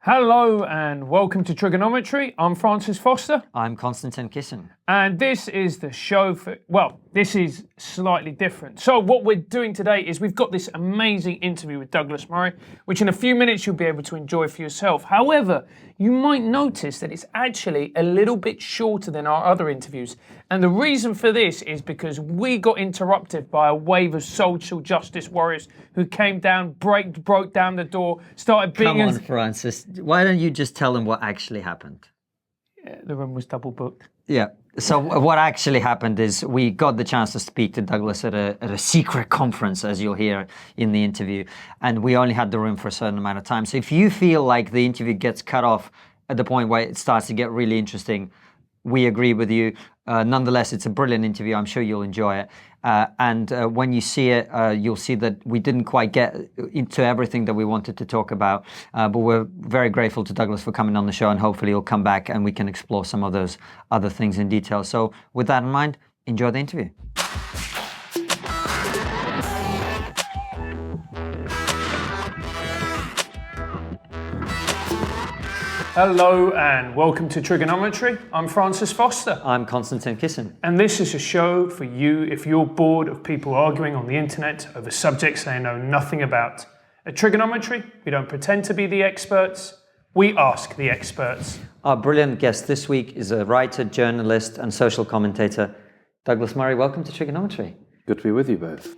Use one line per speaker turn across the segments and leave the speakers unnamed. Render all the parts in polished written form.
Hello and welcome to TRIGGERnometry. I'm Francis Foster.
I'm Konstantin Kisin.
And this is the show for, well, this is slightly different. So what we're doing today is we've got this amazing interview with Douglas Murray, which in a few minutes you'll be able to enjoy for yourself. However, you might notice that it's actually a little bit shorter than our other interviews. And the reason for this is because we got interrupted by a wave of social justice warriors who came down, broke down the door, started beating us.
Come on, Francis. Why don't you just tell them what actually happened?
Yeah, the room was double booked.
Yeah. So what actually happened is we got the chance to speak to Douglas at a secret conference, as you'll hear in the interview, and we only had the room for a certain amount of time. So if you feel like the interview gets cut off at the point where it starts to get really interesting, we agree with you. Nonetheless, it's a brilliant interview. I'm sure you'll enjoy it. And when you see it, you'll see that we didn't quite get into everything that we wanted to talk about. But we're very grateful to Douglas for coming on the show, and hopefully he'll come back and we can explore some of those other things in detail. So with that in mind, enjoy the interview.
Hello and welcome to TRIGGERnometry. I'm Francis Foster.
I'm Konstantin Kisin.
And this is a show for you if you're bored of people arguing on the internet over subjects they know nothing about. At TRIGGERnometry, we don't pretend to be the experts, we ask the experts.
Our brilliant guest this week is a writer, journalist, and social commentator, Douglas Murray. Welcome to TRIGGERnometry.
Good to be with you both.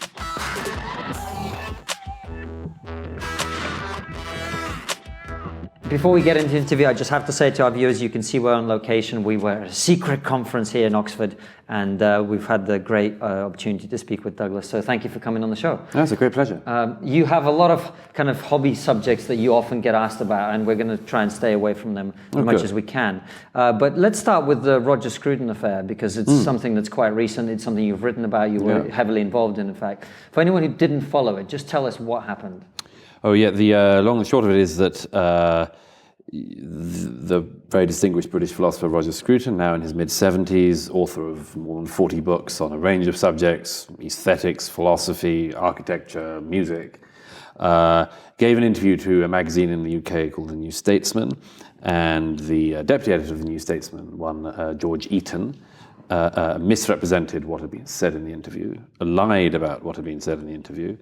Before we get into the interview, I just have to say to our viewers, you can see we're on location. We were at a secret conference here in Oxford, and we've had the great opportunity to speak with Douglas. So thank you for coming on the show.
That's a great pleasure.
You have a lot of kind of hobby subjects that you often get asked about, and we're going to try and stay away from them as much as we can. But let's start with the Roger Scruton affair, because it's something that's quite recent. It's something you've written about. You were heavily involved in fact. For anyone who didn't follow it, just tell us what happened.
Oh yeah, the long and short of it is that the very distinguished British philosopher Roger Scruton, now in his mid-70s, author of more than 40 books on a range of subjects, aesthetics, philosophy, architecture, music, gave an interview to a magazine in the UK called The New Statesman, and the deputy editor of The New Statesman, one George Eaton, misrepresented what had been said in the interview, lied about what had been said in the interview,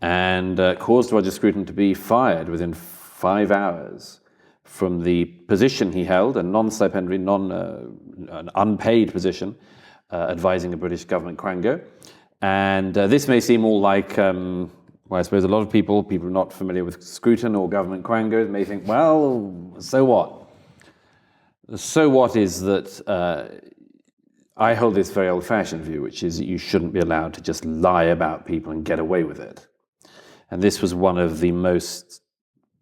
and caused Roger Scruton to be fired within 5 hours from the position he held, a non-stipendiary, an unpaid position, advising a British government quango. And this may seem all like, well, I suppose a lot of people not familiar with Scruton or government quangos may think, well, so what? The so what is that I hold this very old-fashioned view, which is that you shouldn't be allowed to just lie about people and get away with it. And this was one of the most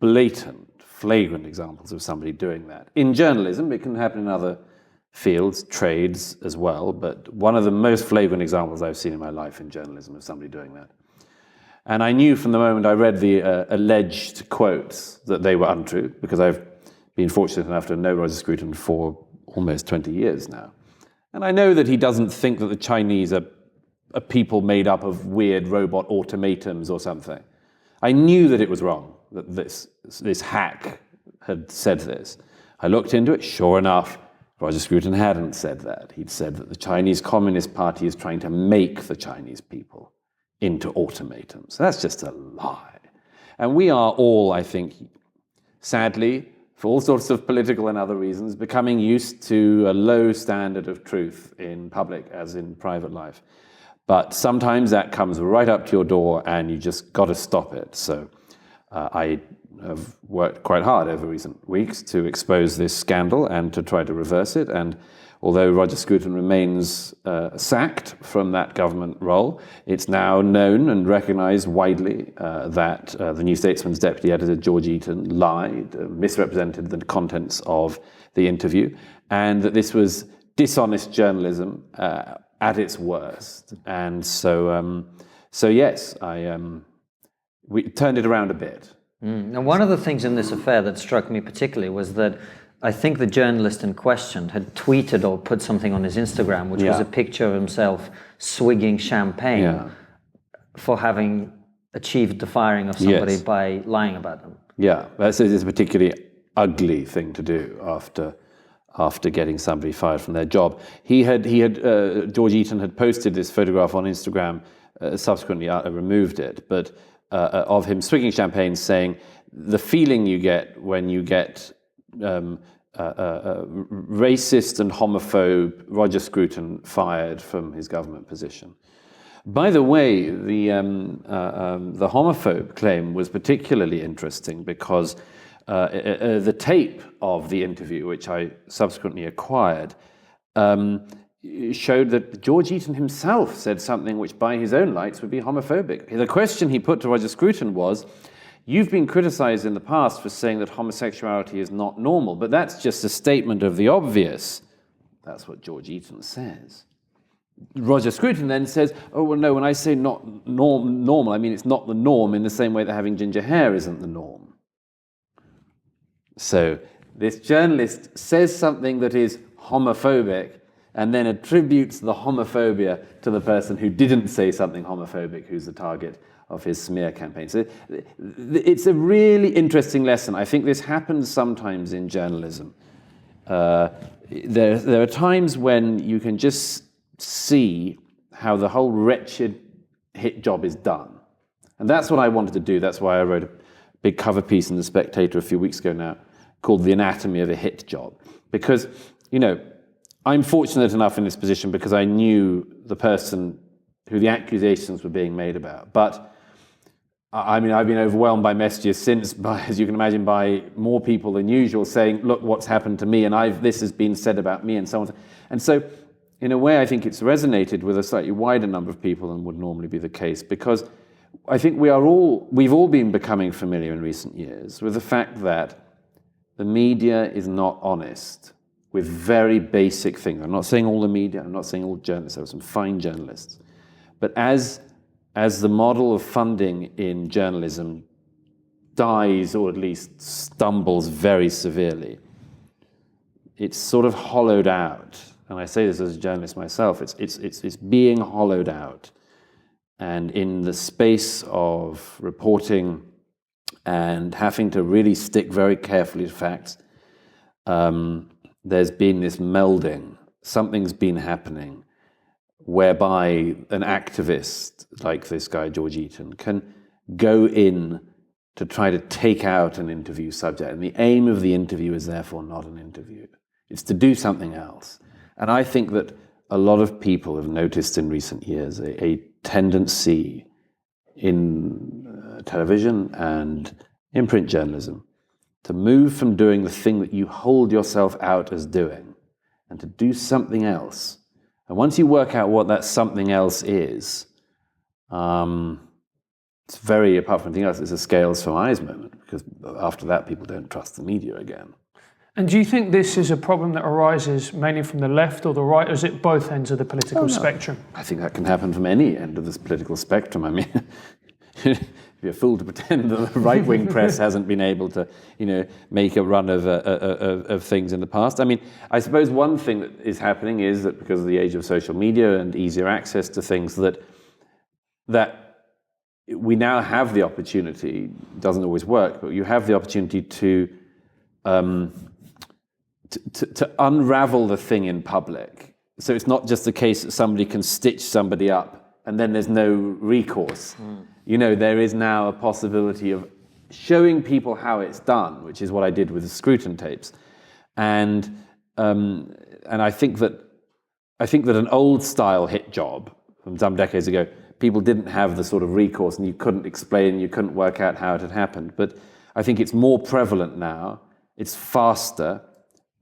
blatant, flagrant examples of somebody doing that. In journalism, it can happen in other fields, trades as well, but one of the most flagrant examples I've seen in my life in journalism of somebody doing that. And I knew from the moment I read the alleged quotes that they were untrue, because I've been fortunate enough to know Roger Scruton for almost 20 years now. And I know that he doesn't think that the Chinese are a people made up of weird robot automatons or something. I knew that it was wrong, that this hack had said this. I looked into it. Sure enough, Roger Scruton hadn't said that. He'd said that the Chinese Communist Party is trying to make the Chinese people into automatons. That's just a lie. And we are all, I think, sadly, for all sorts of political and other reasons, becoming used to a low standard of truth in public as in private life. But sometimes that comes right up to your door and you just got to stop it. So I have worked quite hard over recent weeks to expose this scandal and to try to reverse it. And although Roger Scruton remains sacked from that government role, it's now known and recognized widely that the New Statesman's deputy editor, George Eaton, lied, misrepresented the contents of the interview, and that this was dishonest journalism at its worst. And so yes, we turned it around a bit.
Now, one of the things in this affair that struck me particularly was that I think the journalist in question had tweeted or put something on his Instagram, which was a picture of himself swigging champagne for having achieved the firing of somebody by lying about them.
Yeah, that is a particularly ugly thing to do after getting somebody fired from their job. George Eaton had posted this photograph on Instagram, subsequently removed it, but of him swigging champagne, saying the feeling you get when you get racist and homophobe Roger Scruton fired from his government position. By the way, the homophobe claim was particularly interesting because the tape of the interview, which I subsequently acquired, showed that George Eaton himself said something which by his own lights would be homophobic. The question he put to Roger Scruton was, "You've been criticized in the past for saying that homosexuality is not normal, but that's just a statement of the obvious." That's what George Eaton says. Roger Scruton then says, "Oh, well, no, when I say not normal, I mean it's not the norm in the same way that having ginger hair isn't the norm." So this journalist says something that is homophobic and then attributes the homophobia to the person who didn't say something homophobic, who's the target of his smear campaign. So it's a really interesting lesson. I think this happens sometimes in journalism. There are times when you can just see how the whole wretched hit job is done. And that's what I wanted to do. That's why I wrote a big cover piece in The Spectator a few weeks ago now called The Anatomy of a Hit Job. Because, I'm fortunate enough in this position because I knew the person who the accusations were being made about. But I mean, I've been overwhelmed by messages since, as you can imagine, by more people than usual saying, "Look what's happened to me, and this has been said about me," and so on. And so, in a way, I think it's resonated with a slightly wider number of people than would normally be the case, because I think we've all been becoming familiar in recent years with the fact that the media is not honest with very basic things. I'm not saying all the media, I'm not saying all journalists, there are some fine journalists. But as the model of funding in journalism dies, or at least stumbles very severely, it's sort of hollowed out. And I say this as a journalist myself, it's being hollowed out. And in the space of reporting and having to really stick very carefully to facts, there's been this melding. Something's been happening whereby an activist like this guy, George Eaton, can go in to try to take out an interview subject. And the aim of the interview is therefore not an interview. It's to do something else. And I think that a lot of people have noticed in recent years a tendency in television and in print journalism to move from doing the thing that you hold yourself out as doing and to do something else. And once you work out what that something else is, it's very, apart from anything else, it's a scales from eyes moment, because after that people don't trust the media again.
And do you think this is a problem that arises mainly from the left or the right, or is it both ends of the political spectrum?
I think that can happen from any end of this political spectrum. I mean, you'd be a fool to pretend that the right-wing press hasn't been able to, make a run of things in the past. I mean, I suppose one thing that is happening is that because of the age of social media and easier access to things, that we now have the opportunity, it doesn't always work, but you have the opportunity to unravel the thing in public. So it's not just the case that somebody can stitch somebody up and then there's no recourse. There is now a possibility of showing people how it's done, which is what I did with the Scruton tapes. And I think that an old style hit job from some decades ago, people didn't have the sort of recourse and you couldn't explain, you couldn't work out how it had happened. But I think it's more prevalent now. It's faster,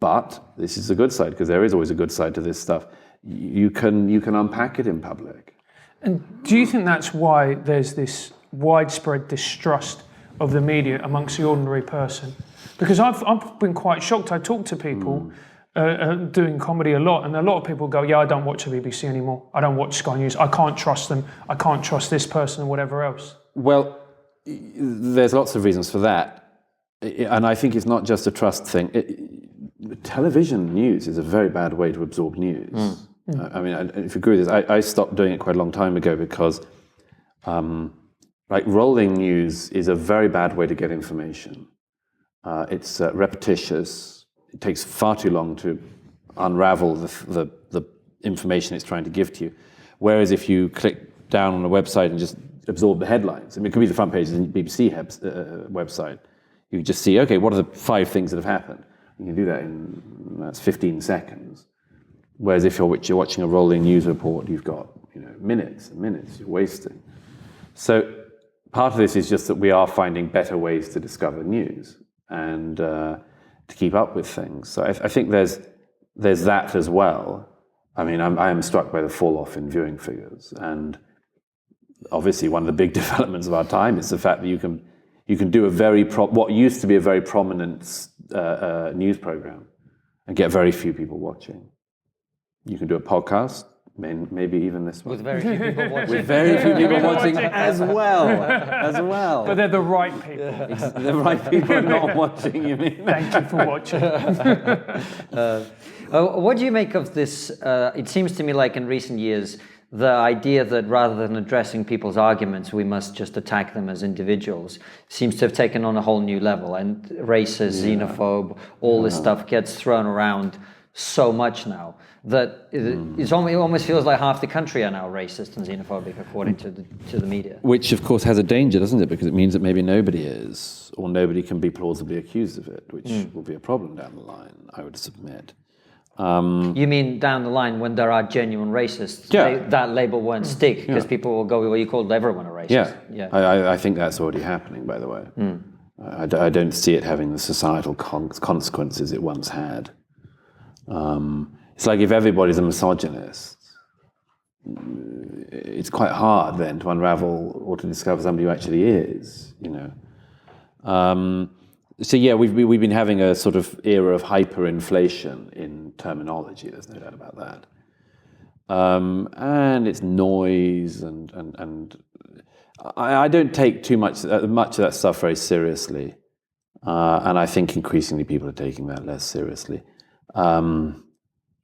but this is a good side, because there is always a good side to this stuff. You can unpack it in public.
And do you think that's why there's this widespread distrust of the media amongst the ordinary person? Because I've been quite shocked. I talk to people doing comedy a lot, and a lot of people go, "Yeah, I don't watch the BBC anymore. I don't watch Sky News. I can't trust them. I can't trust this person," or whatever else.
Well, there's lots of reasons for that. And I think it's not just a trust thing. Television news is a very bad way to absorb news. I mean, if you agree with this, I stopped doing it quite a long time ago because rolling news is a very bad way to get information. It's repetitious. It takes far too long to unravel the information it's trying to give to you. Whereas if you click down on a website and just absorb the headlines, I mean, it could be the front page of the BBC website. You just see, okay, what are the 5 things that have happened? You can do that in that's 15 seconds. Whereas if you're watching a rolling news report, you've got minutes and minutes you're wasting. So part of this is just that we are finding better ways to discover news and to keep up with things. So I think there's that as well. I mean, I am struck by the fall off in viewing figures, and obviously one of the big developments of our time is the fact that you can do what used to be a very prominent news program and get very few people watching. You can do a podcast, maybe even this one.
With very few people watching.
With very few people watching as well.
But they're the right people.
The right people are not watching, you mean?
Thank you for watching.
What do you make of this? It seems to me like in recent years, the idea that rather than addressing people's arguments, we must just attack them as individuals seems to have taken on a whole new level. And racist, xenophobe, all this stuff gets thrown around so much now that it almost feels like half the country are now racist and xenophobic, according to the media.
Which, of course, has a danger, doesn't it? Because it means that maybe nobody is, or nobody can be plausibly accused of it, which will be a problem down the line, I would submit.
You mean down the line when there are genuine racists, that label won't stick because people will go, well, you called everyone a racist.
Yeah. I think that's already happening, by the way. I don't see it having the societal consequences it once had. It's like if everybody's a misogynist, it's quite hard then to unravel or to discover somebody who actually is, So yeah, we've been having a sort of era of hyperinflation in terminology. There's no doubt about that, and it's noise, and I don't take too much of that stuff very seriously, and I think increasingly people are taking that less seriously.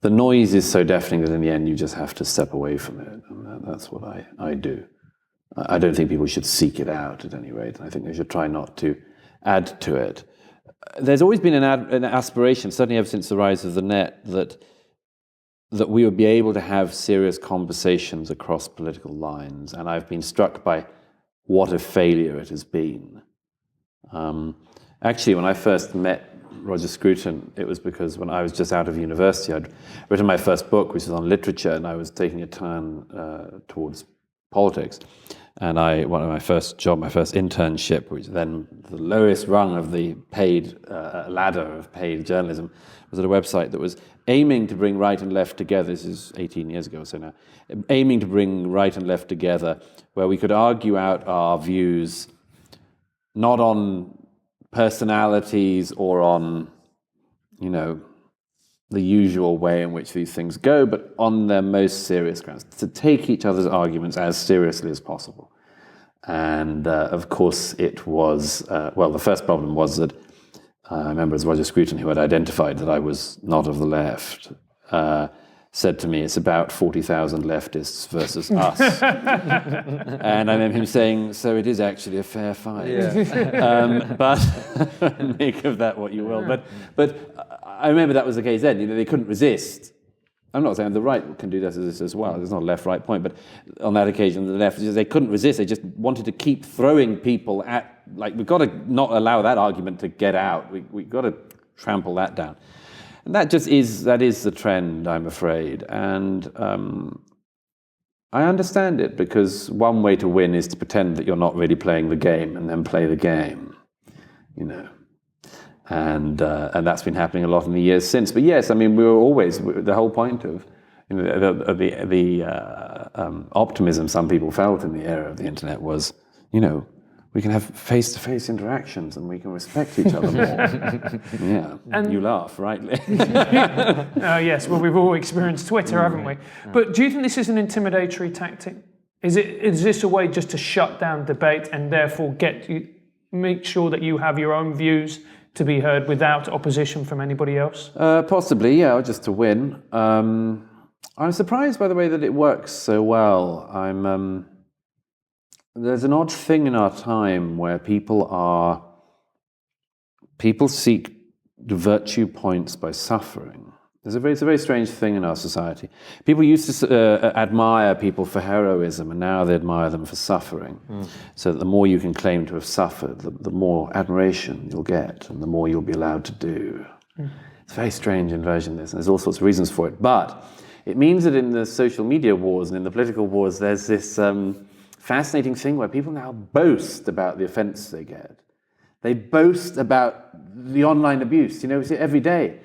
The noise is so deafening that in the end you just have to step away from it, and that's what I do. I don't think people should seek it out at any rate, and I think they should try not to add to it. There's always been an aspiration, certainly ever since the rise of the net, that we would be able to have serious conversations across political lines, and I've been struck by what a failure it has been. Actually, when I first met Roger Scruton, it was because when I was just out of university, I'd written my first book, which was on literature, and I was taking a turn towards politics. And my first internship, which then the lowest rung of the paid ladder of paid journalism, was at a website that was aiming to bring right and left together. This is 18 years ago or so now. Aiming to bring right and left together, where we could argue out our views, not on personalities or on, the usual way in which these things go, but on their most serious grounds, to take each other's arguments as seriously as possible. And of course it was, the first problem was that I remember it was Roger Scruton who had identified that I was not of the left, said to me, it's about 40,000 leftists versus us. And I remember him saying, so it is actually a fair fight. Yeah. But make of that what you will. But I remember that was the case then. They couldn't resist. I'm not saying the right can do this as well. There's not a left-right point. But on that occasion, the left, they couldn't resist. They just wanted to keep throwing people at, we've got to not allow that argument to get out. We've got to trample that down. And that is the trend, I'm afraid. And I understand it, because one way to win is to pretend that you're not really playing the game and then play the game, And that's been happening a lot in the years since. But yes, I mean, we were always, the whole point of the optimism some people felt in the era of the internet was, we can have face-to-face interactions and we can respect each other more. Yeah, and you laugh, rightly.
Yes, well, we've all experienced Twitter, haven't we? But do you think this is an intimidatory tactic? Is this a way just to shut down debate and therefore make sure that you have your own views to be heard without opposition from anybody else?
Possibly, yeah, just to win. I'm surprised by the way that it works so well. There's an odd thing in our time where people are people seek virtue points by suffering. It's a very strange thing in our society. People used to admire people for heroism, and now they admire them for suffering. So that the more you can claim to have suffered, the more admiration you'll get, and the more you'll be allowed to do. It's a very strange inversion, this, and there's all sorts of reasons for it. But it means that in the social media wars and in the political wars, there's this fascinating thing where people now boast about the offence they get. They boast about the online abuse. You know, we see it every day.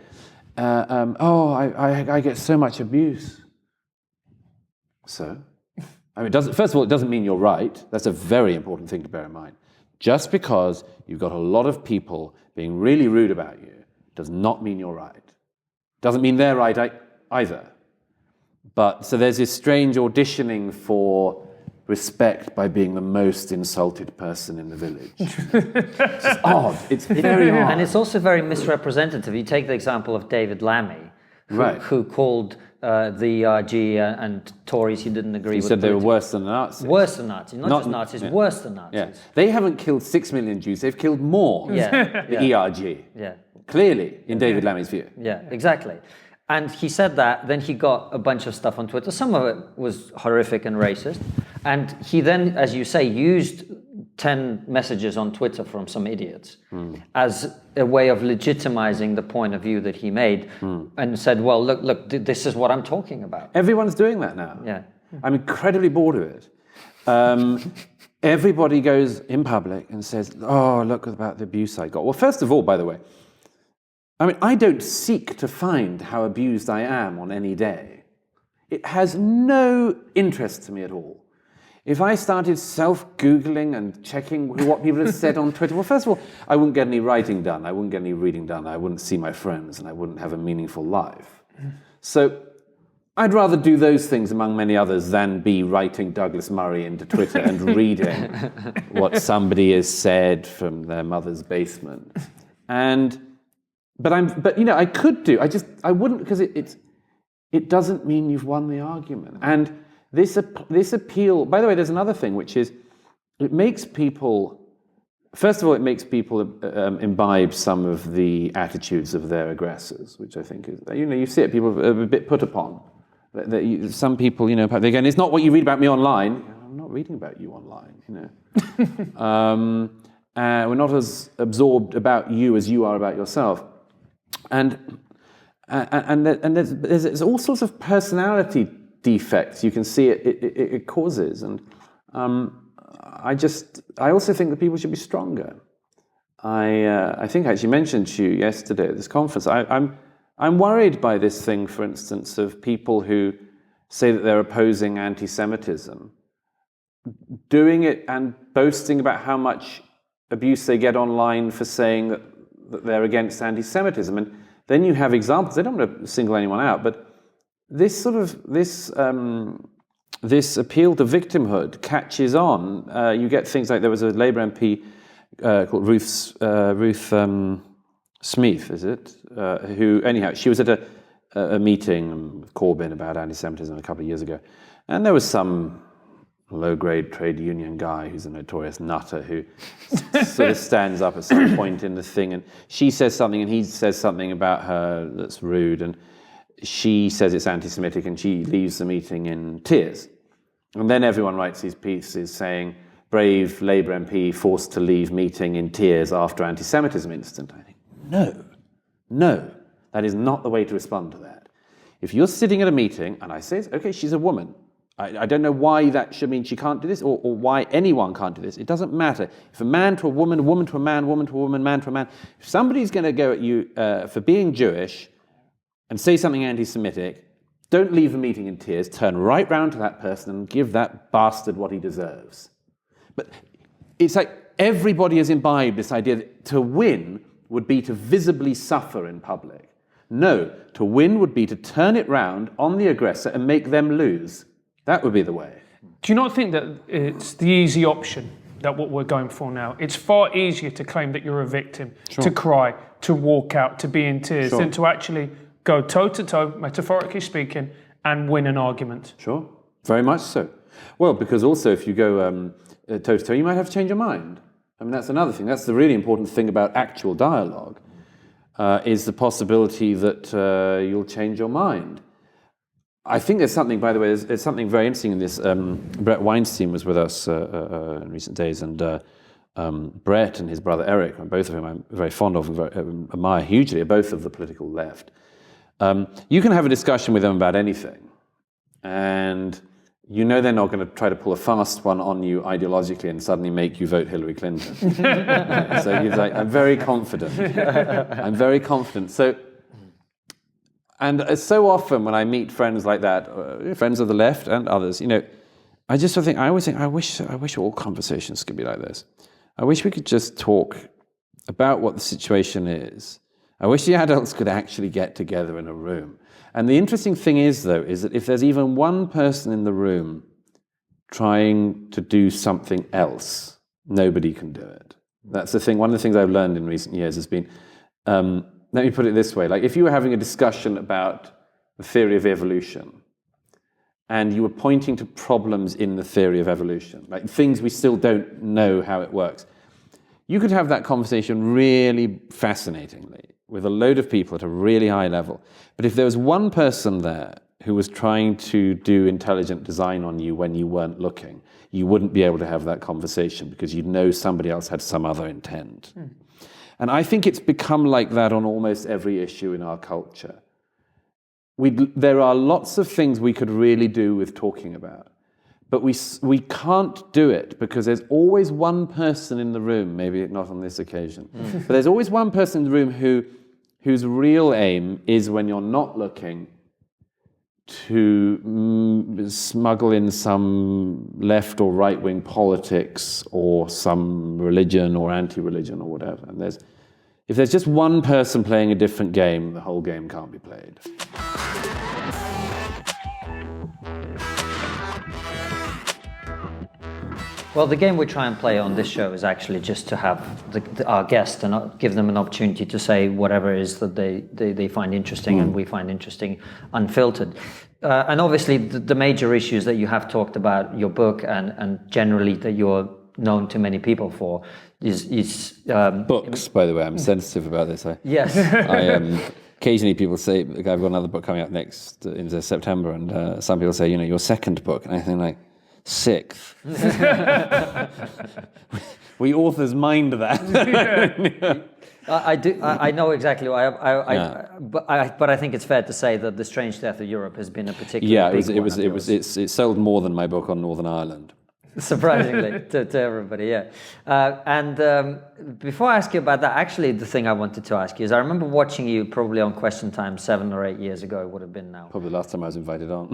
I get so much abuse. So, I mean, first of all, it doesn't mean you're right. That's a very important thing to bear in mind. Just because you've got a lot of people being really rude about you does not mean you're right. Doesn't mean they're right either. But so there's this strange auditioning for respect by being the most insulted person in the village. It's odd. It's very odd.
And it's also very misrepresentative. You take the example of David Lammy, who called the ERG and Tories he didn't agree with.
He said they were worse than Nazis.
Worse than Nazis. Not just Nazis, worse than Nazis.
Yeah. They haven't killed 6 million Jews, they've killed more. The ERG.
Yeah.
Clearly, in David Lammy's view.
Yeah, exactly. And he said that, then he got a bunch of stuff on Twitter. Some of it was horrific and racist. And he then, as you say, used 10 messages on Twitter from some idiots as a way of legitimizing the point of view that he made and said, well, look, this is what I'm talking about.
Everyone's doing that now.
Yeah.
I'm incredibly bored of it. Everybody goes in public and says, oh, look about the abuse I got. Well, first of all, by the way, I mean, I don't seek to find how abused I am on any day. It has no interest to me at all. If I started self-Googling and checking what people have said on Twitter, well, first of all, I wouldn't get any writing done, I wouldn't get any reading done, I wouldn't see my friends, and I wouldn't have a meaningful life. So I'd rather do those things, among many others, than be writing Douglas Murray into Twitter and reading what somebody has said from their mother's basement. But you know, I could do. I wouldn't, because it doesn't mean you've won the argument. And this appeal. By the way, there's another thing, which is it makes people. First of all, it makes people imbibe some of the attitudes of their aggressors, which I think is, you know, you see it. People are a bit put upon. Some people, you know, they're going, it's not what you read about me online. I'm not reading about you online, you know. We're not as absorbed about you as you are about yourself. And there's all sorts of personality defects you can see it causes. And I also think that people should be stronger. I think I actually mentioned to you yesterday at this conference, I'm worried by this thing, for instance, of people who say that they're opposing anti-Semitism, doing it and boasting about how much abuse they get online for saying that they're against anti-Semitism. And then you have examples. I don't want to single anyone out, but this appeal to victimhood catches on. You get things like, there was a Labour MP called Ruth Smeeth, is it? Who, anyhow, she was at a meeting with Corbyn about anti-Semitism a couple of years ago, and there was some low-grade trade union guy who's a notorious nutter who sort of stands up at some point in the thing, and she says something and he says something about her that's rude, and she says it's anti-Semitic, and she leaves the meeting in tears. And then everyone writes these pieces saying, brave Labour MP forced to leave meeting in tears after anti-Semitism incident. I think, no, that is not the way to respond to that. If you're sitting at a meeting and I say, okay, she's a woman, I don't know why that should mean she can't do this, or why anyone can't do this. It doesn't matter. If a man to a woman to a man, woman to a woman, man to a man, if somebody's going to go at you for being Jewish and say something anti-Semitic, don't leave the meeting in tears, turn right round to that person and give that bastard what he deserves. But it's like everybody has imbibed this idea that to win would be to visibly suffer in public. No, to win would be to turn it round on the aggressor and make them lose. That would be the way.
Do you not think that it's the easy option, that what we're going for now? It's far easier to claim that you're a victim, to cry, to walk out, to be in tears, than to actually go toe-to-toe, metaphorically speaking, and win an argument.
Sure, very much so. Well, because also if you go toe-to-toe, you might have to change your mind. I mean, that's another thing. That's the really important thing about actual dialogue, is the possibility that you'll change your mind. I think there's something, by the way, there's something very interesting in this. Brett Weinstein was with us in recent days, and Brett and his brother Eric, and both of whom I'm very fond of and admire hugely, are both of the political left. You can have a discussion with them about anything, and you know they're not going to try to pull a fast one on you ideologically and suddenly make you vote Hillary Clinton. So he's like, I'm very confident. I'm very confident. So, and so often when I meet friends like that, friends of the left and others, you know, I just sort of think, I always think, I wish all conversations could be like this. I wish we could just talk about what the situation is. I wish the adults could actually get together in a room. And the interesting thing is, though, is that if there's even one person in the room trying to do something else, nobody can do it. That's the thing. One of the things I've learned in recent years has been, let me put it this way, like if you were having a discussion about the theory of evolution, and you were pointing to problems in the theory of evolution, like things we still don't know how it works, you could have that conversation really fascinatingly with a load of people at a really high level. But if there was one person there who was trying to do intelligent design on you when you weren't looking, you wouldn't be able to have that conversation because you'd know somebody else had some other intent. And I think it's become like that on almost every issue in our culture. There are lots of things we could really do with talking about, but we can't do it because there's always one person in the room, maybe not on this occasion, but there's always one person in the room whose real aim is, when you're not looking, to smuggle in some left or right-wing politics or some religion or anti-religion or whatever. And if there's just one person playing a different game, the whole game can't be played.
Well, the game we try and play on this show is actually just to have our guest and give them an opportunity to say whatever it is that they find interesting and we find interesting, unfiltered. And obviously the major issues that you have talked about, your book, and generally that you're known to many people for is
books, by the way. I'm sensitive about this.
Yes.
Occasionally people say, I've got another book coming out in September, and some people say, you know, your second book, and I think like, sixth. We authors mind that.
I do. I know exactly why. But I think it's fair to say that The Strange Death of Europe has been a particularly big one.
It sold more than my book on Northern Ireland.
Surprisingly to everybody, yeah. And before I ask you about that, actually, the thing I wanted to ask you is, I remember watching you probably on Question Time 7 or 8 years ago. It would have been now.
Probably the last time I was invited on.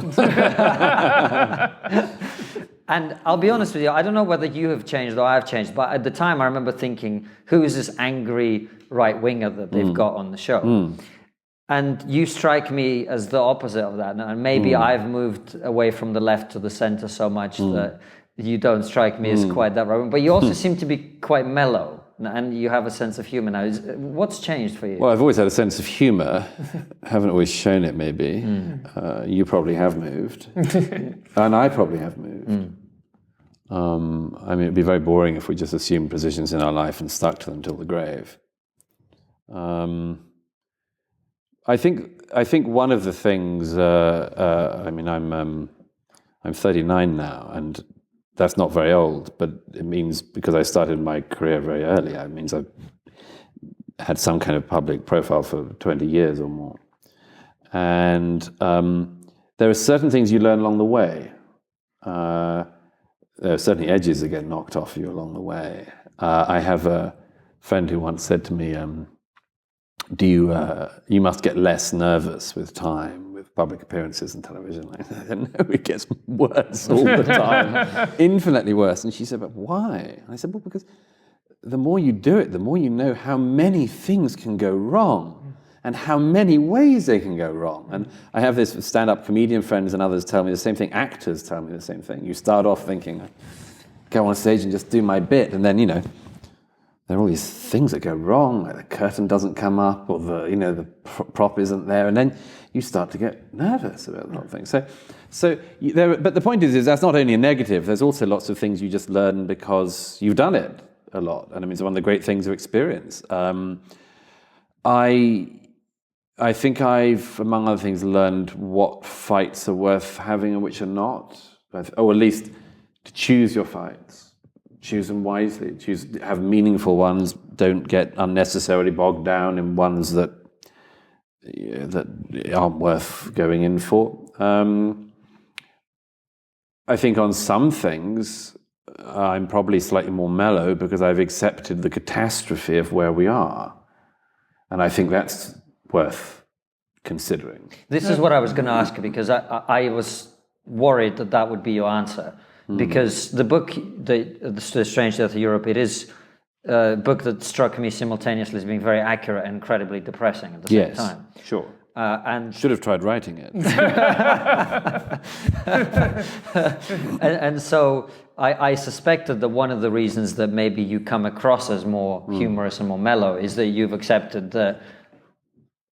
And I'll be honest with you, I don't know whether you have changed or I've changed, but at the time I remember thinking, who is this angry right-winger that they've got on the show? And you strike me as the opposite of that. And maybe I've moved away from the left to the center so much that you don't strike me as quite that right. But you also seem to be quite mellow, and you have a sense of humor now. What's changed for you?
Well, I've always had a sense of humor. Haven't always shown it, maybe. You probably have moved. And I probably have moved. I mean, it'd be very boring if we just assumed positions in our life and stuck to them till the grave. I think one of the things, I mean, I'm 39 now, and that's not very old, but it means, because I started my career very early, it means I've had some kind of public profile for 20 years or more. And there are certain things you learn along the way. There are certainly edges that get knocked off you along the way. I have a friend who once said to me, you must get less nervous with time, with public appearances and television. I said, no, it gets worse all the time, infinitely worse. And she said, but why? And I said, well, because the more you do it, the more you know how many things can go wrong and how many ways they can go wrong. And I have this stand-up comedian friends and others tell me the same thing. Actors tell me the same thing. You start off thinking, go on stage and just do my bit, and then, you know, there are all these things that go wrong, like the curtain doesn't come up, or the prop isn't there, and then you start to get nervous about the whole thing. But the point is that's not only a negative. There's also lots of things you just learn because you've done it. a lot, and I mean, it's one of the great things of experience. I think I've, among other things, learned what fights are worth having and which are not. Or at least to choose your fights. Choose them wisely. Have meaningful ones. Don't get unnecessarily bogged down in ones that aren't worth going in for. I think on some things, I'm probably slightly more mellow because I've accepted the catastrophe of where we are. And I think that's worth considering.
This is what I was going to ask you, because I was worried that would be your answer. Because the book, The Strange Death of Europe, it is a book that struck me simultaneously as being very accurate and incredibly depressing at the same time.
Sure.
And
should have tried writing it.
and so I suspected that one of the reasons that maybe you come across as more humorous and more mellow is that you've accepted that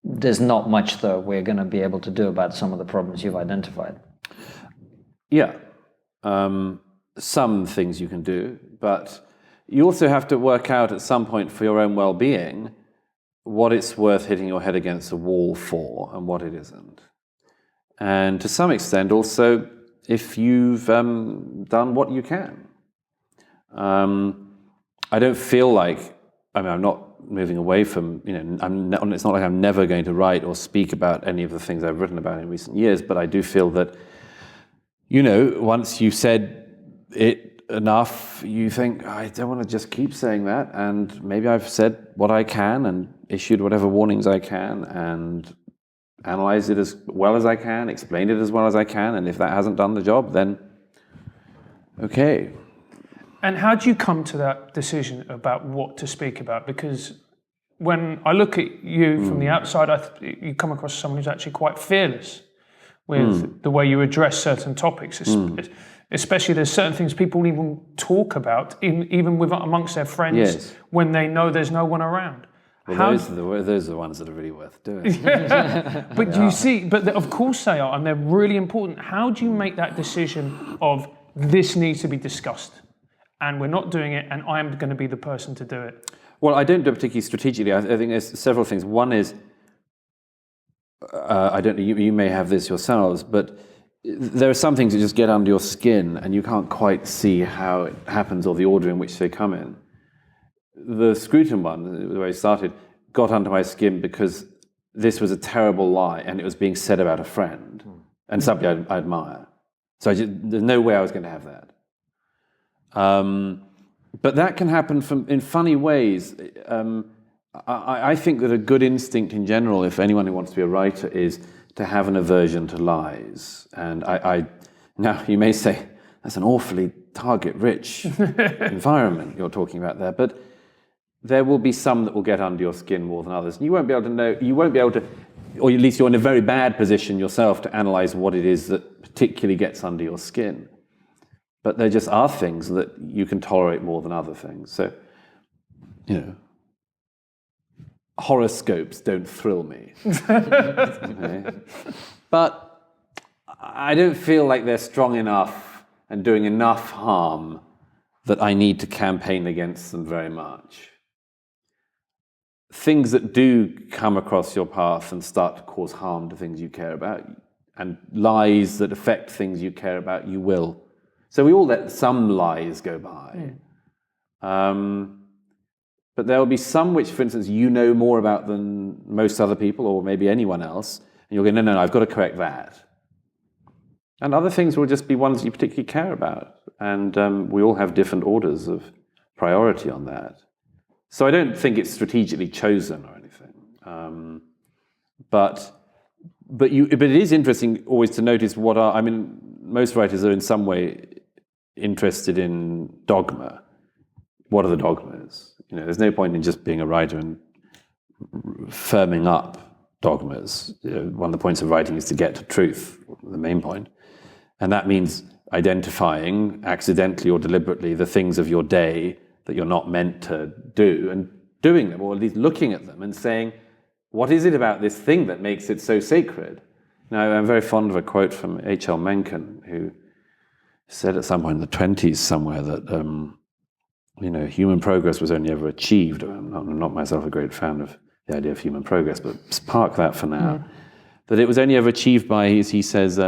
there's not much that we're going to be able to do about some of the problems you've identified.
Yeah. Some things you can do, but you also have to work out at some point for your own well-being what it's worth hitting your head against a wall for and what it isn't. And to some extent also, if you've done what you can. I don't feel like, I mean, I'm not moving away from, it's not like I'm never going to write or speak about any of the things I've written about in recent years, but I do feel that, once you've said it enough, you think, I don't want to just keep saying that, and maybe I've said what I can and issued whatever warnings I can and analyzed it as well as I can, explained it as well as I can, and if that hasn't done the job, then okay.
And how do you come to that decision about what to speak about? Because when I look at you from the outside, you come across as someone who's actually quite fearless with the way you address certain topics. Especially there's certain things people even talk about, even amongst their friends, when they know there's no one around.
Well, those are the ones that are really worth doing.
But you see, of course they are, and they're really important. How do you make that decision of this needs to be discussed, and we're not doing it, and I'm going to be the person to do it?
Well, I don't do it particularly strategically. I think there's several things. One is, I don't know, you may have this yourselves, but there are some things that just get under your skin and you can't quite see how it happens or the order in which they come in. The Scruton one, the way it started, got under my skin because this was a terrible lie and it was being said about a friend and somebody I admire. So there's no way I was going to have that. But that can happen in funny ways. I think that a good instinct in general, if anyone who wants to be a writer, is to have an aversion to lies. And now you may say, that's an awfully target-rich environment you're talking about there, but there will be some that will get under your skin more than others. And you won't be able to, or at least you're in a very bad position yourself to analyze what it is that particularly gets under your skin. But there just are things that you can tolerate more than other things. So, horoscopes don't thrill me. Okay? But I don't feel like they're strong enough and doing enough harm that I need to campaign against them very much. Things that do come across your path and start to cause harm to things you care about, and lies that affect things you care about, you will. So we all let some lies go by. But there will be some which, for instance, you know more about than most other people or maybe anyone else. And you'll go, no, I've got to correct that. And other things will just be ones that you particularly care about. And we all have different orders of priority on that. So I don't think it's strategically chosen or anything. But it is interesting always to notice most writers are in some way interested in dogma. What are the dogmas? There's no point in just being a writer and firming up dogmas. One of the points of writing is to get to truth, the main point. And that means identifying, accidentally or deliberately, the things of your day that you're not meant to do, and doing them, or at least looking at them and saying, what is it about this thing that makes it so sacred? Now, I'm very fond of a quote from H.L. Mencken, who said at some point in the 1920s somewhere that human progress was only ever achieved. I'm not myself a great fan of the idea of human progress, but park that for now. That it was only ever achieved by, as he says,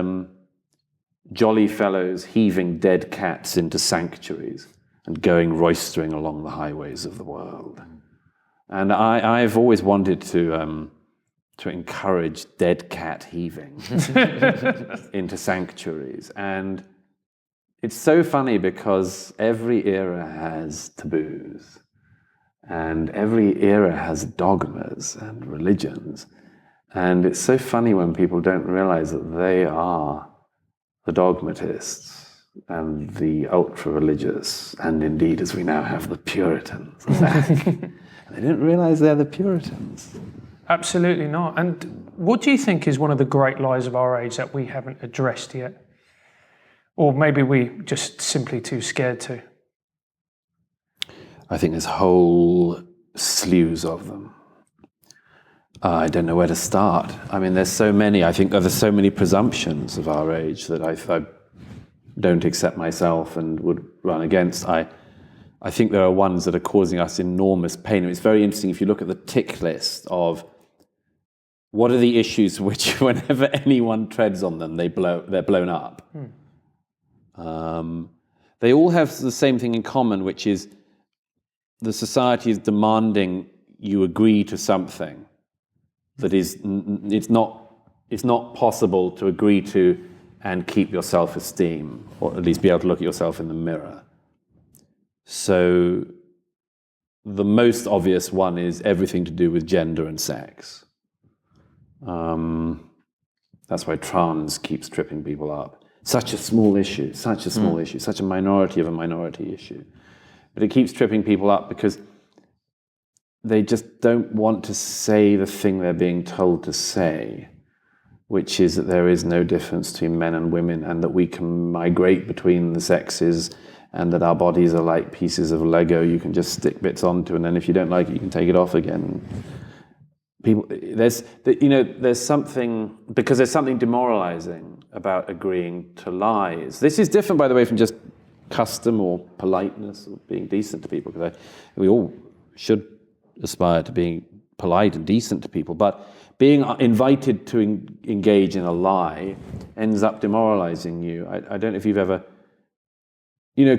jolly fellows heaving dead cats into sanctuaries and going roistering along the highways of the world. And I've always wanted to encourage dead cat heaving into sanctuaries. And it's so funny because every era has taboos, and every era has dogmas and religions. And it's so funny when people don't realize that they are the dogmatists and the ultra-religious, and indeed, as we now have, the Puritans. And they don't realize they're the Puritans.
Absolutely not. And what do you think is one of the great lies of our age that we haven't addressed yet? Or maybe we just simply too scared to?
I think there's whole slews of them. I don't know where to start. I mean, there's so many. I think there's so many presumptions of our age that I don't accept myself and would run against. I think there are ones that are causing us enormous pain. It's very interesting if you look at the tick list of what are the issues which, whenever anyone treads on them, they're blown up. They all have the same thing in common, which is the society is demanding you agree to something that is it's not possible to agree to and keep your self-esteem, or at least be able to look at yourself in the mirror. So the most obvious one is everything to do with gender and sex. That's why trans keeps tripping people up. Such a small issue, such a minority of a minority issue. But it keeps tripping people up because they just don't want to say the thing they're being told to say, which is that there is no difference between men and women, and that we can migrate between the sexes, and that our bodies are like pieces of Lego you can just stick bits onto, and then if you don't like it, you can take it off again. People, there's something, because there's something demoralizing about agreeing to lies. This is different, by the way, from just custom or politeness or being decent to people, because we all should aspire to being polite and decent to people, but being invited to engage in a lie ends up demoralizing you. I don't know if you've ever,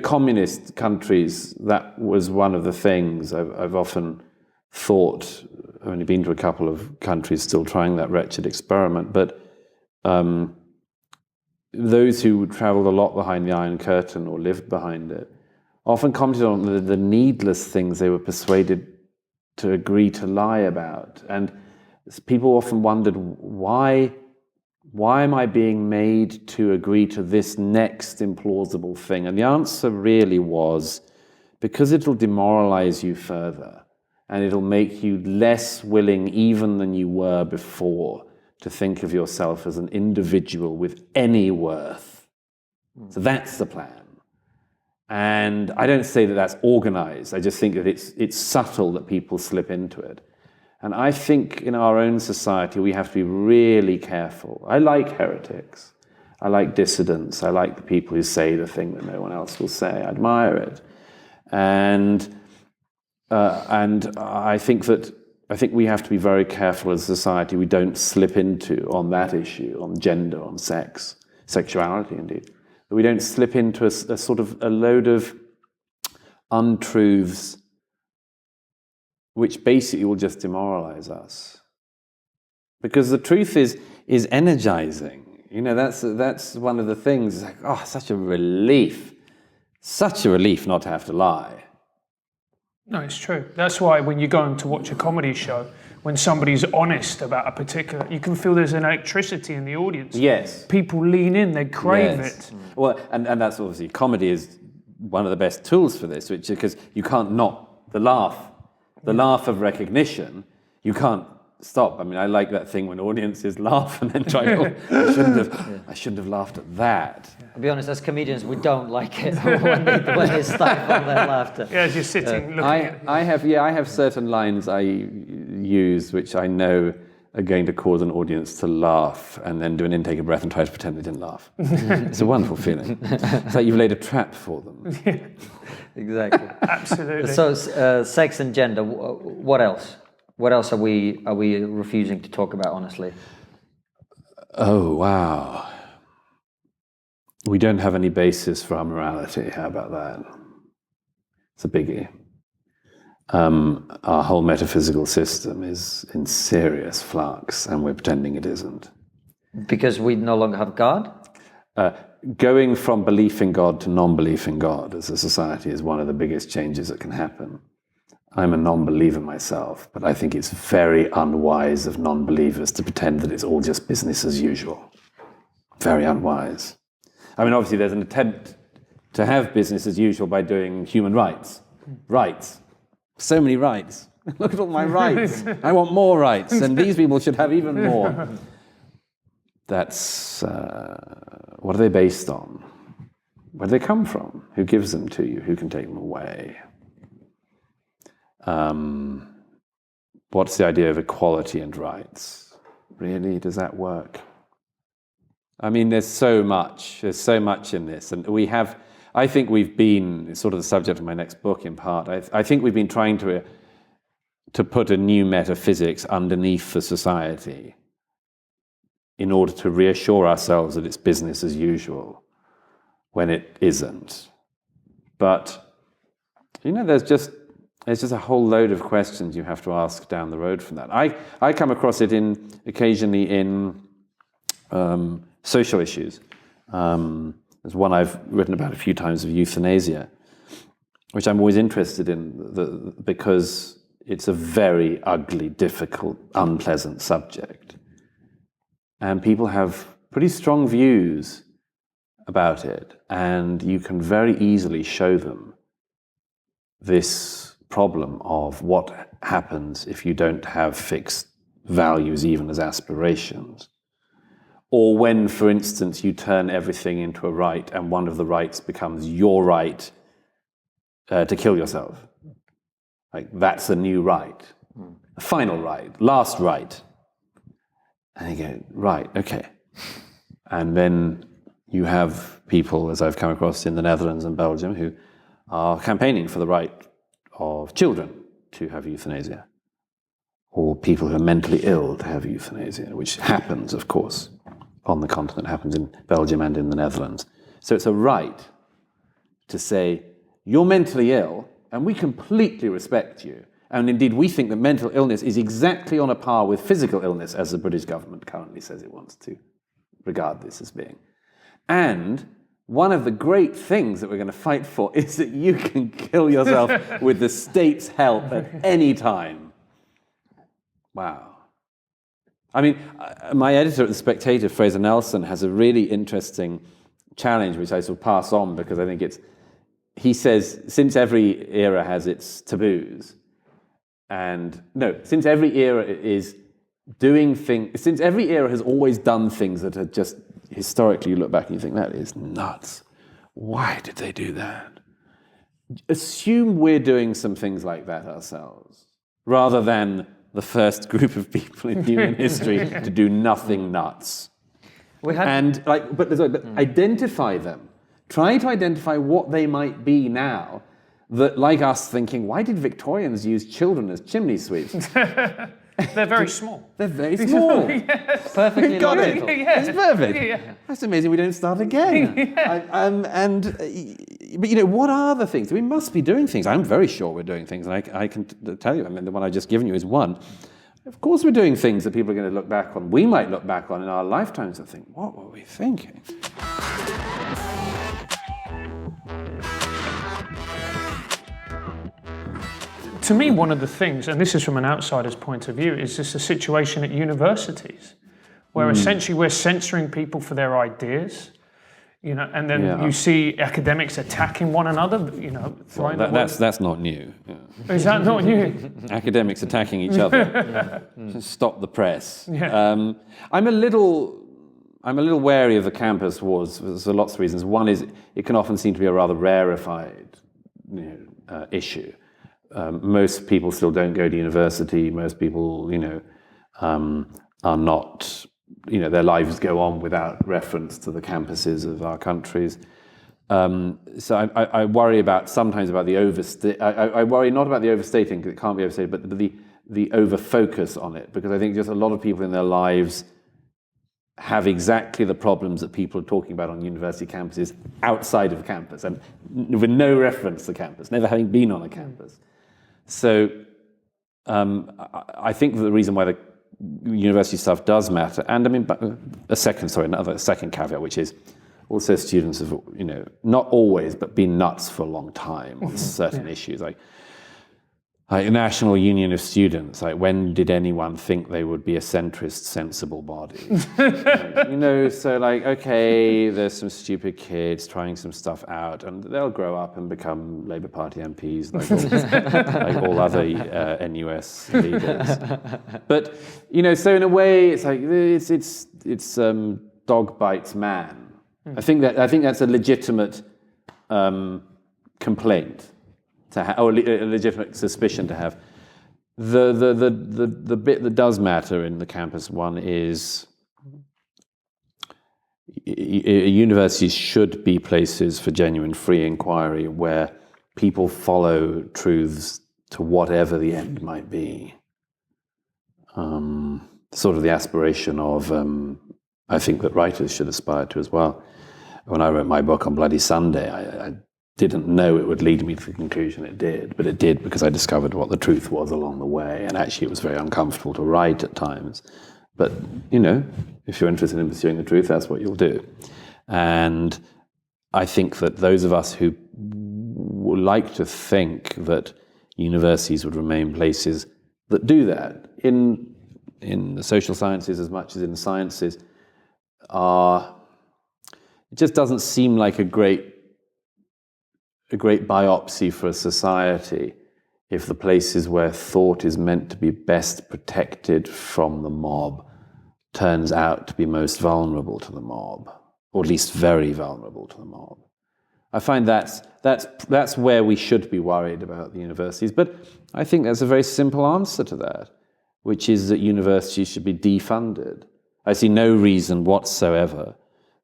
communist countries, that was one of the things I've often thought. I've only been to a couple of countries still trying that wretched experiment, but those who traveled a lot behind the Iron Curtain or lived behind it often commented on the needless things they were persuaded to agree to lie about. And people often wondered, why am I being made to agree to this next implausible thing? And the answer really was, because it'll demoralize you further, and it'll make you less willing even than you were before to think of yourself as an individual with any worth. So that's the plan. And I don't say that that's organized. I just think that it's subtle that people slip into it. And I think in our own society, we have to be really careful. I like heretics. I like dissidents. I like the people who say the thing that no one else will say. I admire it. And I think we have to be very careful as a society we don't slip into, on that issue, on gender, on sex, sexuality indeed, that we don't slip into a sort of a load of untruths which basically will just demoralize us. Because the truth is energizing. That's one of the things. It's like, such a relief not to have to lie.
No, it's true. That's why when you're going to watch a comedy show, when somebody's honest about a particular, you can feel there's an electricity in the audience.
Yes.
People lean in, they crave it.
Well, and that's obviously, comedy is one of the best tools for this, which because you can't not, the laugh of recognition, you can't stop. I mean, I like that thing when audiences laugh and then try, I shouldn't have laughed at that.
I'll be honest, as comedians, we don't like it when they stifle their laughter.
Yeah, as you're sitting looking at it.
I have certain lines I use which I know are going to cause an audience to laugh and then do an intake of breath and try to pretend they didn't laugh. It's a wonderful feeling. It's like you've laid a trap for them.
Exactly.
Absolutely.
So, sex and gender. What else? What else are we refusing to talk about? Honestly.
Oh wow. We don't have any basis for our morality. How about that? It's a biggie. Our whole metaphysical system is in serious flux, and we're pretending it isn't.
Because we no longer have God?
Going from belief in God to non-belief in God as a society is one of the biggest changes that can happen. I'm a non-believer myself, but I think it's very unwise of non-believers to pretend that it's all just business as usual. Very unwise. I mean, obviously there's an attempt to have business as usual by doing human rights. Rights. So many rights. Look at all my rights. I want more rights, and these people should have even more. That's, what are they based on? Where do they come from? Who gives them to you? Who can take them away? What's the idea of equality and rights? Really, does that work? I mean, there's so much in this, and I think we've been, sort of the subject of my next book in part, I think we've been trying to put a new metaphysics underneath the society in order to reassure ourselves that it's business as usual when it isn't. But, there's just a whole load of questions you have to ask down the road from that. I come across it occasionally in social issues. There's one I've written about a few times of euthanasia, which I'm always interested in because it's a very ugly, difficult, unpleasant subject. And people have pretty strong views about it, and you can very easily show them this problem of what happens if you don't have fixed values even as aspirations. Or when, for instance, you turn everything into a right and one of the rights becomes your right to kill yourself. Like, that's a new right. A final right, last right. And you go, right, okay. And then you have people, as I've come across in the Netherlands and Belgium, who are campaigning for the right of children to have euthanasia, or people who are mentally ill to have euthanasia, which happens, of course, on the continent, happens in Belgium and in the Netherlands. So it's a right to say, you're mentally ill, and we completely respect you. And indeed, we think that mental illness is exactly on a par with physical illness, as the British government currently says it wants to regard this as being. And one of the great things that we're going to fight for is that you can kill yourself with the state's help at any time. Wow. I mean, my editor at The Spectator, Fraser Nelson, has a really interesting challenge, which I sort of pass on because I think he says, since every era has its taboos, since every era is doing things, since every era has always done things that are just, historically you look back and you think, that is nuts. Why did they do that? Assume we're doing some things like that ourselves, rather than the first group of people in human history to do nothing nuts. Identify them. Try to identify what they might be now, that, like us, thinking, why did Victorians use children as chimney sweeps?
They're very small.
They're very small.
Yes.
Perfectly
Got
logical.
it.
Yeah.
It's perfect.
Yeah.
That's amazing we don't start again. But what are the things? We must be doing things. I'm very sure we're doing things, and I can tell you, I mean, the one I've just given you is one. Of course we're doing things that people are going to look back on, we might look back on in our lifetimes and think, what were we thinking?
To me, one of the things, and this is from an outsider's point of view, is just a situation at universities where essentially we're censoring people for their ideas, and then you see academics attacking one another, throwing
that's not new. Yeah.
Is that not new?
Academics attacking each other. Stop the press.
Yeah.
I'm a little wary of the campus wars for lots of reasons. One is it can often seem to be a rather rarefied issue. Most people still don't go to university. Most people, are not, their lives go on without reference to the campuses of our countries. So I worry sometimes about the I worry not about the overstating, because it can't be overstated, but the over-focus on it, because I think just a lot of people in their lives have exactly the problems that people are talking about on university campuses outside of campus, and with no reference to campus, never having been on a campus. So I think the reason why the university stuff does matter, and I mean, a second caveat, which is also students have, not always, but been nuts for a long time on certain issues, like National Union of Students. Like, when did anyone think they would be a centrist, sensible body? So like, okay, there's some stupid kids trying some stuff out, and they'll grow up and become Labour Party MPs, like all other NUS leaders. But so in a way, it's like it's dog bites man. I think that's a legitimate complaint to have, or a legitimate suspicion to have. The bit that does matter in the campus one is universities should be places for genuine free inquiry, where people follow truths to whatever the end might be. Sort of the aspiration of I think that writers should aspire to as well. When I wrote my book on Bloody Sunday, I didn't know it would lead me to the conclusion it did, but it did, because I discovered what the truth was along the way, and actually it was very uncomfortable to write at times. But, if you're interested in pursuing the truth, that's what you'll do. And I think that those of us who would like to think that universities would remain places that do that, in the social sciences as much as in the sciences, it just doesn't seem like a great biopsy for a society if the places where thought is meant to be best protected from the mob turns out to be most vulnerable to the mob, or at least very vulnerable to the mob. I find that's where we should be worried about the universities. But I think there's a very simple answer to that, which is that universities should be defunded. I see no reason whatsoever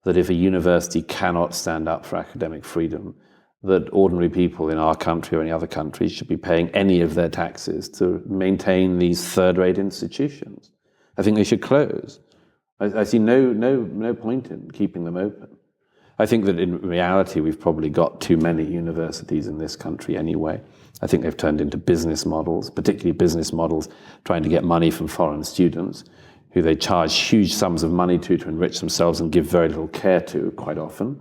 that if a university cannot stand up for academic freedom, that ordinary people in our country or any other country should be paying any of their taxes to maintain these third-rate institutions. I think they should close. I see no point in keeping them open. I think that in reality we've probably got too many universities in this country anyway. I think they've turned into business models, particularly business models trying to get money from foreign students, who they charge huge sums of money to enrich themselves and give very little care to quite often.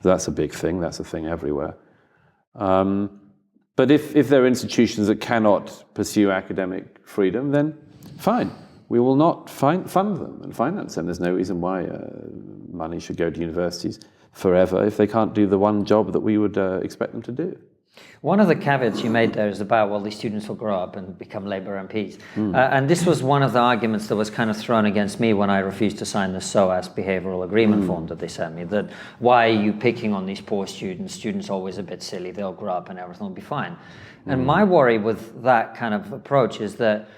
That's a big thing. That's a thing everywhere. But if there are institutions that cannot pursue academic freedom, then fine. We will not fund them and finance them. There's no reason why money should go to universities forever if they can't do the one job that we would expect them to do.
One of the caveats you made there is about, well, these students will grow up and become Labour MPs. And this was one of the arguments that was kind of thrown against me when I refused to sign the SOAS behavioural agreement form that they sent me, that why are you picking on these poor students? Students are always a bit silly. They'll grow up and everything will be fine. And my worry with that kind of approach is that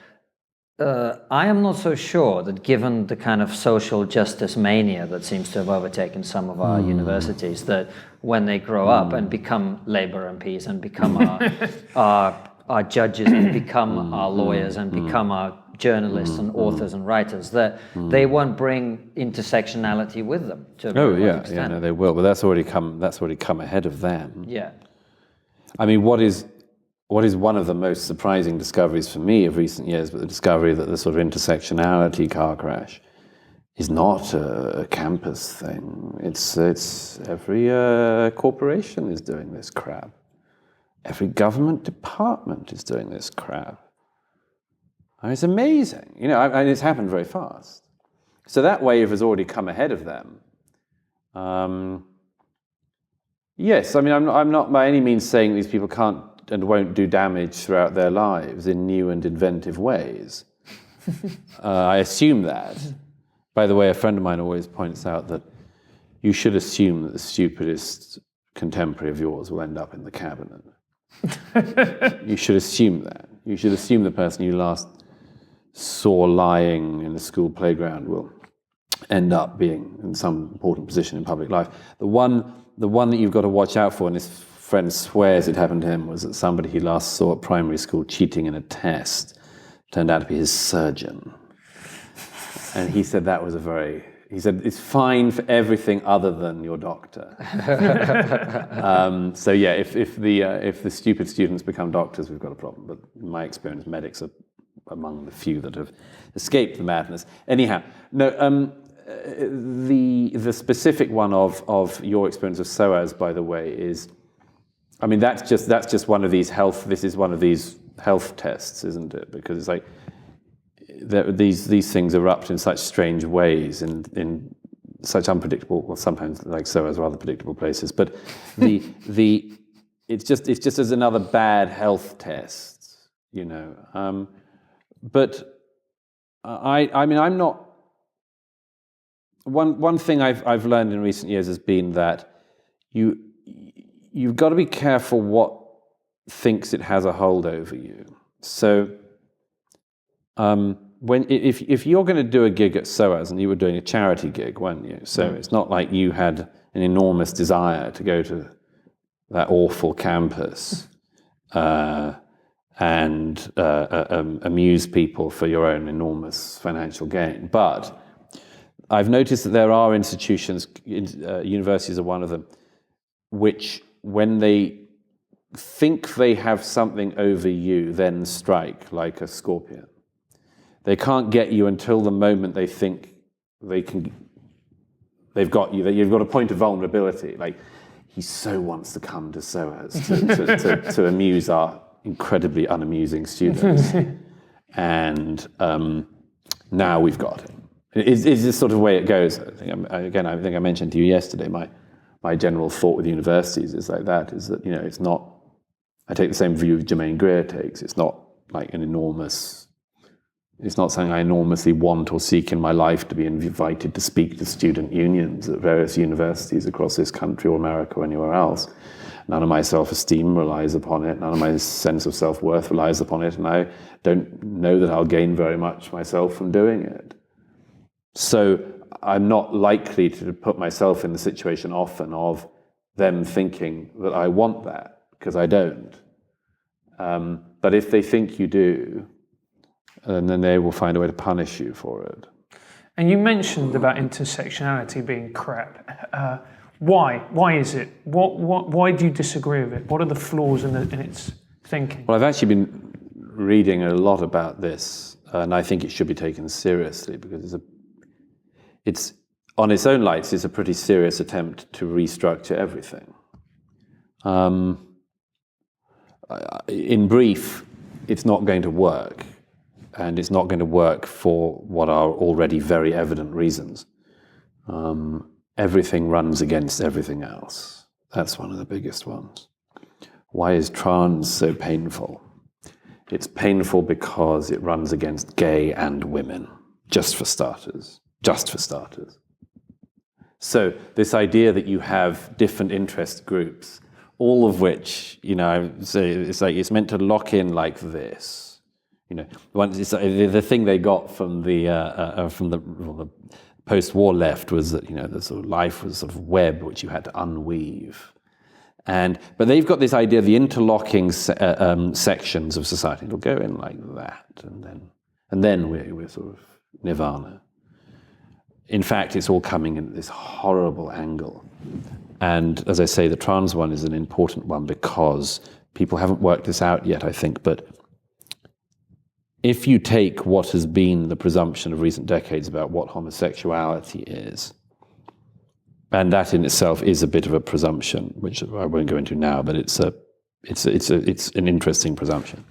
I am not so sure that, given the kind of social justice mania that seems to have overtaken some of our universities, that when they grow up and become Labour MPs and become our judges and become our lawyers and become our journalists and authors and writers, that they won't bring intersectionality with them. To a very large extent.
No, they will. But that's already come ahead of them.
Yeah.
I mean, what is one of the most surprising discoveries for me of recent years, but the discovery that the sort of intersectionality car crash is not a campus thing. It's every corporation is doing this crap. Every government department is doing this crap. I mean, it's amazing, and it's happened very fast. So that wave has already come ahead of them. Yes, I mean, I'm not by any means saying these people can't and won't do damage throughout their lives in new and inventive ways. I assume that. By the way, a friend of mine always points out that you should assume that the stupidest contemporary of yours will end up in the cabinet. You should assume that. You should assume the person you last saw lying in the school playground will end up being in some important position in public life. The one that you've got to watch out for, and this friend swears it happened to him, was that somebody he last saw at primary school cheating in a test turned out to be his surgeon. And he said that was he said, it's fine for everything other than your doctor. So yeah, if the stupid students become doctors, we've got a problem. But in my experience, medics are among the few that have escaped the madness. Anyhow, no, the specific one of your experience of SOAS, by the way, is, I mean, that's just one of these this is one of these health tests, isn't it? Because it's like, these things erupt in such strange ways in such unpredictable, well, sometimes like SOAS rather predictable places. But it's just as another bad health test, you know. But I mean, I'm not. One thing I've learned in recent years has been that you've got to be careful what thinks it has a hold over you. So if you're going to do a gig at SOAS, and you were doing a charity gig, weren't you? So it's not like you had an enormous desire to go to that awful campus and amuse people for your own enormous financial gain. But I've noticed that there are institutions, universities are one of them, which when they think they have something over you, then strike like a scorpion. They can't get you until the moment they think they've got you, that you've got a point of vulnerability. Like, he so wants to come to SOAS to amuse our incredibly unamusing students. And now we've got him. It's this sort of way it goes. I think I mentioned to you yesterday, my general thought with universities is like that, is that, you know, it's not, I take the same view Germaine Greer takes. It's not like it's not something I enormously want or seek in my life, to be invited to speak to student unions at various universities across this country or America or anywhere else. None of my self-esteem relies upon it. None of my sense of self-worth relies upon it. And I don't know that I'll gain very much myself from doing it. So I'm not likely to put myself in the situation often of them thinking that I want that, because I don't. But if they think you do, and then they will find a way to punish you for it.
And you mentioned about intersectionality being crap. Why? Why is it? Why do you disagree with it? What are the flaws in its thinking?
Well, I've actually been reading a lot about this, and I think it should be taken seriously, because it's on its own lights, it's a pretty serious attempt to restructure everything. In brief, it's not going to work. And it's not going to work for what are already very evident reasons. Everything runs against everything else. That's one of the biggest ones. Why is trans so painful? It's painful because it runs against gay and women, just for starters. Just for starters. So this idea that you have different interest groups, all of which, you know, it's like it's meant to lock in like this. You know, the thing they got from the post-war left was that, you know, the sort of life was sort of web which you had to unweave, but they've got this idea of the interlocking sections of society. It'll go in like that, and then we're sort of nirvana. In fact, it's all coming in at this horrible angle, and as I say, the trans one is an important one because people haven't worked this out yet, I think, but if you take what has been the presumption of recent decades about what homosexuality is, and that in itself is a bit of a presumption, which I won't go into now, but it's an interesting presumption.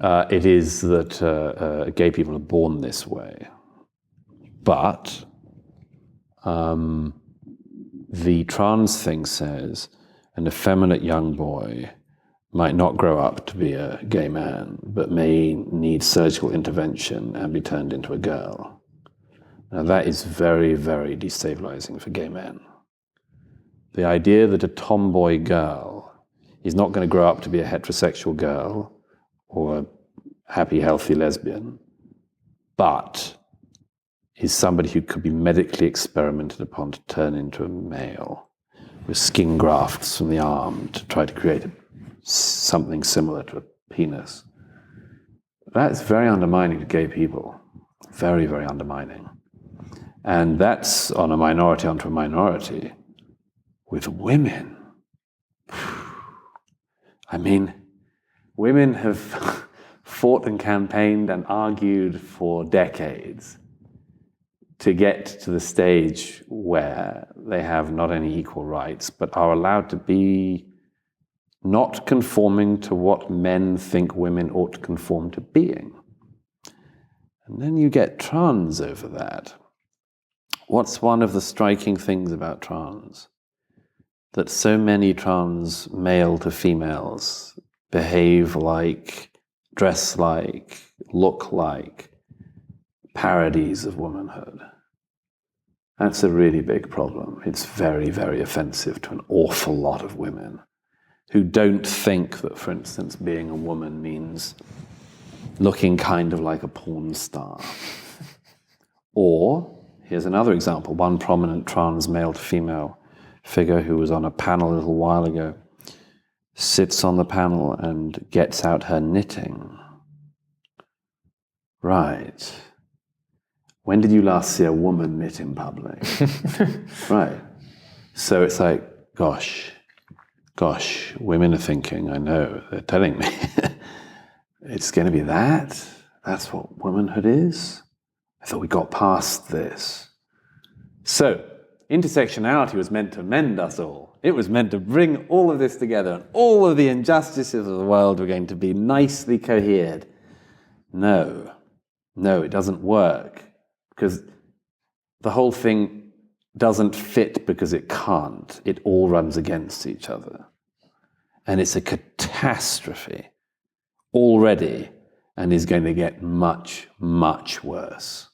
It is that gay people are born this way, but the trans thing says an effeminate young boy might not grow up to be a gay man, but may need surgical intervention and be turned into a girl. Now that is very, very destabilizing for gay men. The idea that a tomboy girl is not going to grow up to be a heterosexual girl or a happy, healthy lesbian, but is somebody who could be medically experimented upon to turn into a male with skin grafts from the arm to try to create something similar to a penis. That's very undermining to gay people. Very, very undermining. And that's on a minority onto a minority. With women, I mean, women have fought and campaigned and argued for decades to get to the stage where they have not only equal rights, but are allowed to be not conforming to what men think women ought to conform to being. And then you get trans over that. What's one of the striking things about trans? That so many trans male to females behave like, dress like, look like parodies of womanhood. That's a really big problem. It's very, very offensive to an awful lot of women who don't think that, for instance, being a woman means looking kind of like a porn star. Or, here's another example, one prominent trans male to female figure who was on a panel a little while ago sits on the panel and gets out her knitting. Right. When did you last see a woman knit in public? Right. So it's like, gosh, women are thinking, I know, they're telling me, it's going to be that? That's what womanhood is? I thought we got past this. So, intersectionality was meant to mend us all. It was meant to bring all of this together, and all of the injustices of the world were going to be nicely cohered. No, it doesn't work, because the whole thing doesn't fit because it can't. It all runs against each other. And it's a catastrophe already, and is going to get much, much worse.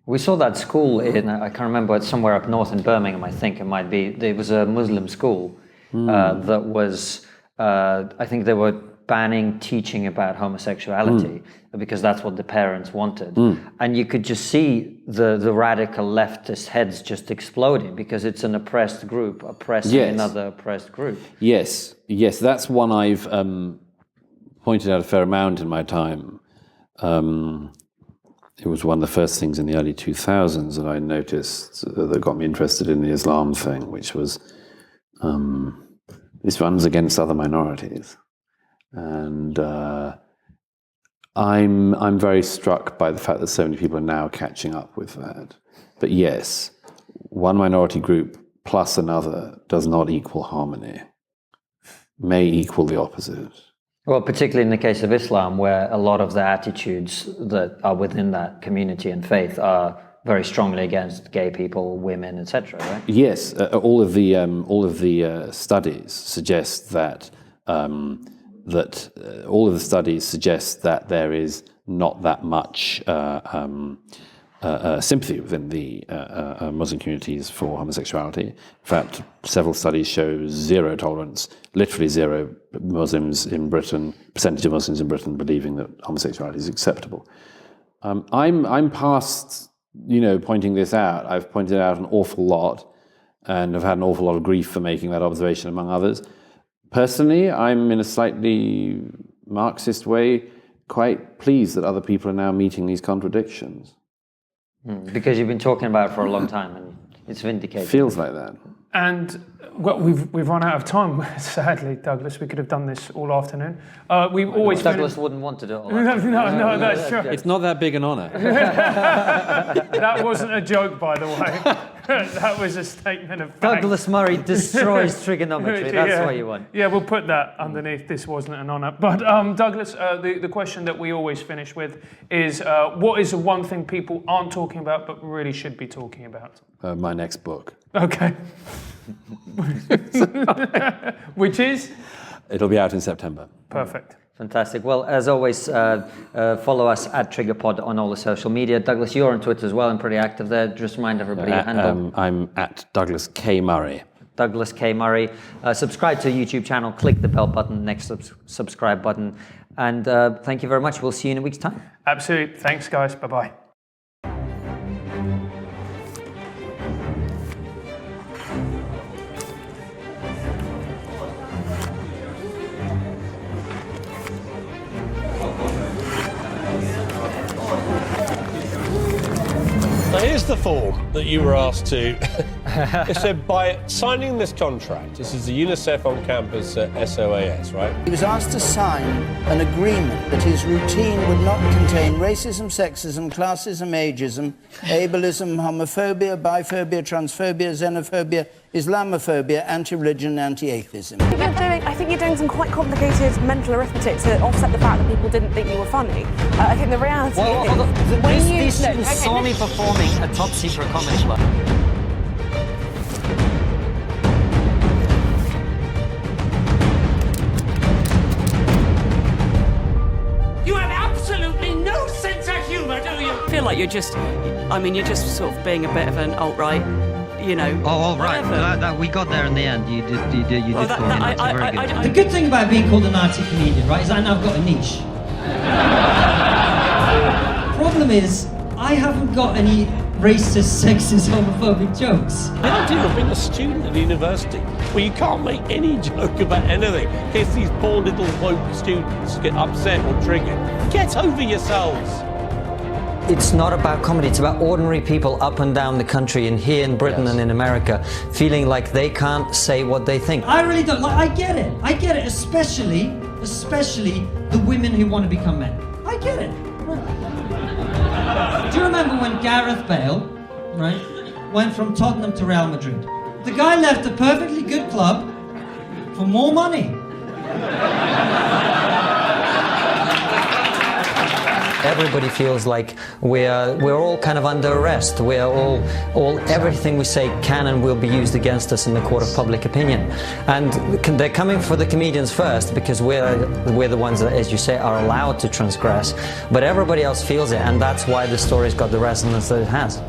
We saw that school in, I can't remember, it's somewhere up north in Birmingham, I think it might be. It was a Muslim school that was, I think they were banning teaching about homosexuality because that's what the parents wanted. And you could just see the radical leftist heads just exploding because it's an oppressed group oppressing another oppressed group. Yes,
that's one I've pointed out a fair amount in my time. It was one of the first things in the early 2000s that I noticed that got me interested in the Islam thing, which was this runs against other minorities. And I'm very struck by the fact that so many people are now catching up with that. But yes, one minority group plus another does not equal harmony, may equal the opposite.
Well, particularly in the case of Islam, where a lot of the attitudes that are within that community and faith are very strongly against gay people, women, etc. Right?
Yes, all of the studies suggest that there is not that much sympathy within the Muslim communities for homosexuality. In fact, several studies show zero tolerance, literally zero Muslims in Britain, percentage of Muslims in Britain believing that homosexuality is acceptable. I'm past, pointing this out. I've pointed it out an awful lot, and I've had an awful lot of grief for making that observation, among others. Personally, I'm in a slightly Marxist way quite pleased that other people are now meeting these contradictions.
Because you've been talking about it for a long time, and it's vindicated.
Feels like that.
And well, we've run out of time. Sadly, Douglas, we could have done this all afternoon. We've always
Douglas wouldn't want to do it all
afternoon. No, that's true.
It's not that big an honour.
That wasn't a joke, by the way. That was a statement of fact.
Douglas Murray destroys trigonometry. That's what you want.
Yeah, we'll put that underneath. This wasn't an honour. But Douglas, the question that we always finish with is, what is the one thing people aren't talking about but really should be talking about?
My next book.
Okay. Which is?
It'll be out in September.
Perfect.
Fantastic. Well, as always, follow us at TriggerPod on all the social media. Douglas, you're on Twitter as well and pretty active there. Just remind everybody your handle.
I'm at Douglas K. Murray.
Douglas K. Murray. Subscribe to the YouTube channel. Click the bell button, next subscribe button. And thank you very much. We'll see you in a week's time.
Absolutely. Thanks, guys. Bye-bye.
the form that you were asked to. It said, by signing this contract, this is the UNICEF on campus at SOAS, right?
He was asked to sign an agreement that his routine would not contain racism, sexism, classism, ageism, ableism, homophobia, biphobia, transphobia, xenophobia, Islamophobia, anti-religion, anti-atheism.
I think you're doing some quite complicated mental arithmetic to offset the fact that people didn't think you were funny. I think the reality is...
These students saw me performing a top secret comedy club.
You have absolutely no sense of humour, do you?
I feel like you're just sort of being a bit of an alt-right, you know.
Oh, all right. That we got there in the end. You did call me. That's very good.
The good thing about being called an arty comedian, right, is I now got a niche. Problem is, I haven't got any racist, sexist, homophobic jokes.
The idea of being a student at university where you can't make any joke about anything in case these poor little woke students get upset or triggered. Get over yourselves.
It's not about comedy, it's about ordinary people up and down the country and here in Britain and in America feeling like they can't say what they think.
I really don't, I get it, especially the women who want to become men. I get it. Do you remember when Gareth Bale, right, went from Tottenham to Real Madrid? The guy left a perfectly good club for more money.
Everybody feels like we're all kind of under arrest. We're all everything we say can and will be used against us in the court of public opinion. And they're coming for the comedians first because we're the ones that, as you say, are allowed to transgress. But everybody else feels it, and that's why the story's got the resonance that it has.